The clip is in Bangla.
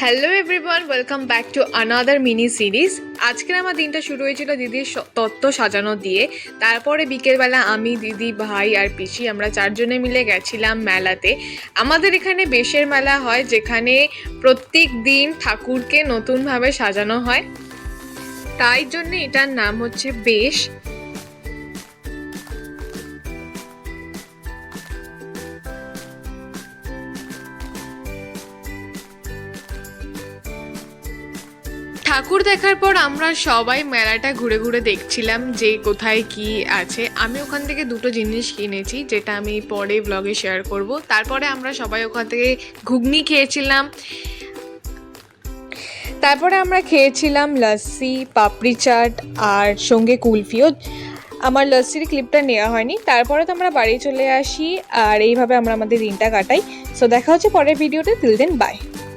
Hello everyone, welcome back to another mini series. আজকের আমার দিনটা শুরু হয়েছিল দিদির তত্ত্ব সাজানো দিয়ে। তারপরে বিকেলবেলা আমি, দিদি, ভাই আর পিসি আমরা চারজনে মিলে গেছিলাম মেলাতে। আমাদের এখানে বেশের মেলা হয়, যেখানে প্রত্যেক দিন ঠাকুরকে নতুনভাবে সাজানো হয়, তাই জন্য এটার নাম হচ্ছে বেশ। ঠাকুর দেখার পর আমরা সবাই মেলাটা ঘুরে ঘুরে দেখছিলাম যে কোথায় কি আছে। আমি ওখান থেকে দুটো জিনিস কিনেছি, যেটা আমি পরে ব্লগে শেয়ার করব। তারপরে আমরা সবাই ওখান থেকে ঘুগনি খেয়েছিলাম। তারপরে আমরা খেয়েছিলাম লস্যি, পাপড়ি চাট আর সঙ্গে কুলফিও। আমার লস্যির ক্লিপটা নেওয়া হয়নি। তারপরে তো আমরা বাড়ি চলে আসি, আর এইভাবে আমরা আমাদের দিনটা কাটাই। সো দেখা হচ্ছে পরের ভিডিওতে। Till then by.